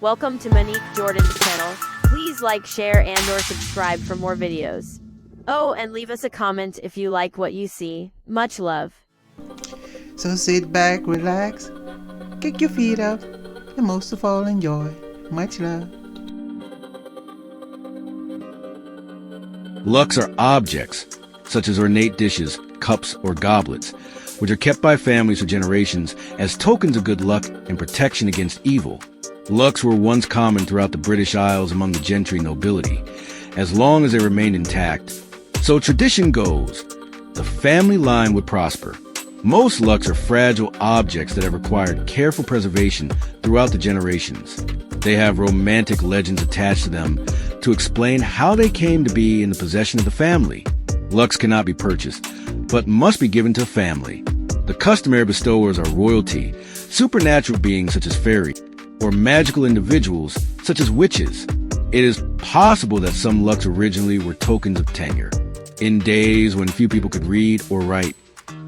Welcome to Monique Jordan's channel. Please like, share, and/or subscribe for more videos. Oh, and leave us a comment if you like what you see. Much love. So sit back, relax, kick your feet up, and most of all enjoy. Much love. Lucks are objects, such as ornate dishes, cups, or goblets, which are kept by families for generations as tokens of good luck and protection against evil. Lucks were once common throughout the British Isles among the gentry nobility, as long as they remained intact. So tradition goes, the family line would prosper. Most lucks are fragile objects that have required careful preservation throughout the generations. They have romantic legends attached to them to explain how they came to be in the possession of the family. Lucks cannot be purchased, but must be given to family. The customary bestowers are royalty, supernatural beings such as fairies, or magical individuals such as witches. It is possible that some lucks originally were tokens of tenure. In days when few people could read or write,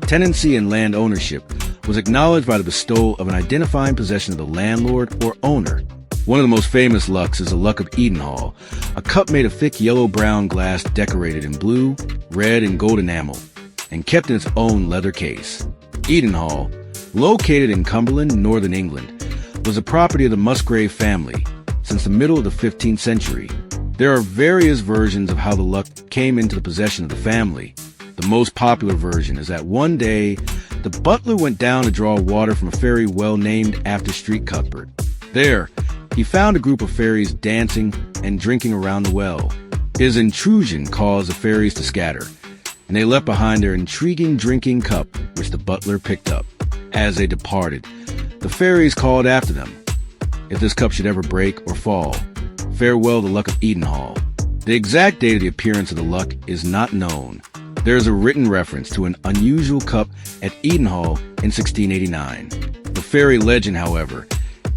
tenancy and land ownership was acknowledged by the bestowal of an identifying possession of the landlord or owner. One of the most famous lucks is the Luck of Edenhall, a cup made of thick yellow-brown glass decorated in blue, red, and gold enamel, and kept in its own leather case. Edenhall, located in Cumberland, northern England, was the property of the Musgrave family since the middle of the 15th century. There are various versions of how the luck came into the possession of the family. The most popular version is that one day, the butler went down to draw water from a fairy well named after Street Cuthbert. There, he found a group of fairies dancing and drinking around the well. His intrusion caused the fairies to scatter, and they left behind their intriguing drinking cup, which the butler picked up. As they departed, the fairies called after them, "If this cup should ever break or fall, farewell the Luck of Edenhall." The exact date of the appearance of the luck is not known. There is a written reference to an unusual cup at Edenhall in 1689. The fairy legend, however,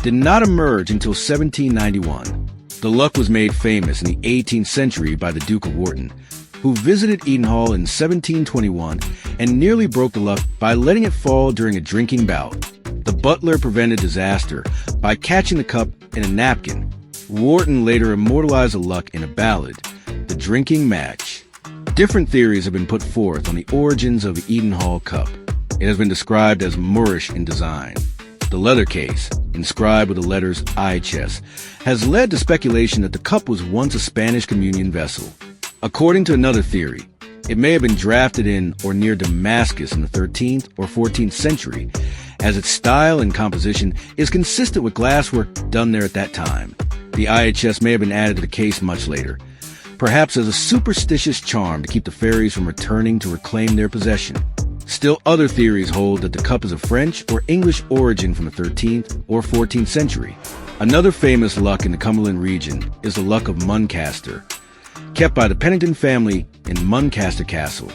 did not emerge until 1791. The luck was made famous in the 18th century by the Duke of Wharton, who visited Edenhall in 1721 and nearly broke the luck by letting it fall during a drinking bout. The butler prevented disaster by catching the cup in a napkin. Wharton later immortalized the luck in a ballad, The Drinking Match. Different theories have been put forth on the origins of the Edenhall cup. It has been described as Moorish in design. The leather case, inscribed with the letters IHS, has led to speculation that the cup was once a Spanish communion vessel. According to another theory, it may have been drafted in or near Damascus in the 13th or 14th century, as its style and composition is consistent with glasswork done there at that time. The IHS may have been added to the case much later, perhaps as a superstitious charm to keep the fairies from returning to reclaim their possession. Still other theories hold that the cup is of French or English origin from the 13th or 14th century. Another famous luck in the Cumberland region is the Luck of Muncaster, kept by the Pennington family in Muncaster Castle.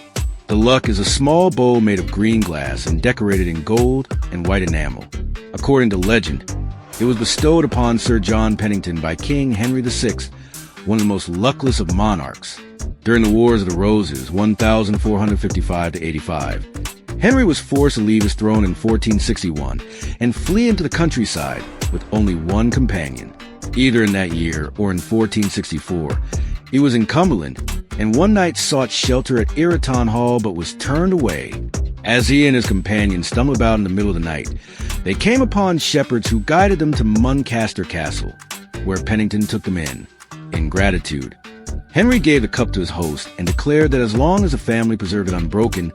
The luck is a small bowl made of green glass and decorated in gold and white enamel. According to legend, it was bestowed upon Sir John Pennington by King Henry VI, one of the most luckless of monarchs. During the Wars of the Roses, 1455 to 85, Henry was forced to leave his throne in 1461 and flee into the countryside with only one companion. Either in that year or in 1464, he was in Cumberland and one night sought shelter at Ireton Hall but was turned away. As he and his companion stumbled about in the middle of the night, they came upon shepherds who guided them to Muncaster Castle, where Pennington took them in gratitude. Henry gave the cup to his host and declared that as long as the family preserved it unbroken,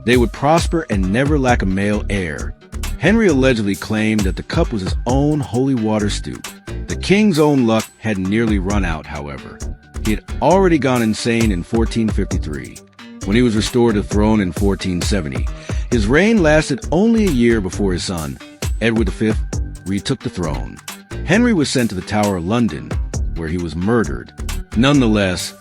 they would prosper and never lack a male heir. Henry allegedly claimed that the cup was his own holy water stoup. The king's own luck had nearly run out, however. He had already gone insane in 1453. When he was restored to the throne in 1470, his reign lasted only a year before his son, Edward V, retook the throne. Henry was sent to the Tower of London, where he was murdered. Nonetheless,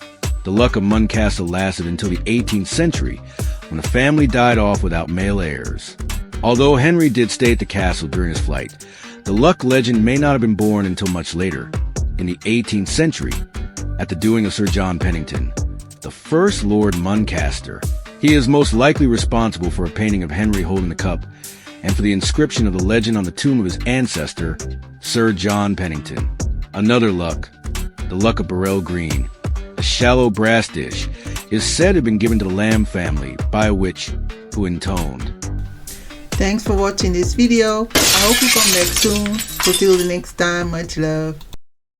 the luck of Muncaster lasted until the 18th century, when the family died off without male heirs. Although Henry did stay at the castle during his flight, the luck legend may not have been born until much later, in the 18th century, at the doing of Sir John Pennington, the first Lord Muncaster. He is most likely responsible for a painting of Henry holding the cup, and for the inscription of the legend on the tomb of his ancestor, Sir John Pennington. Another luck, the luck of Burrell Green, a shallow brass dish, is said to have been given to the Lamb family by a witch who intoned. Thanks for watching this video. I hope you come back soon. So till the next time, much love.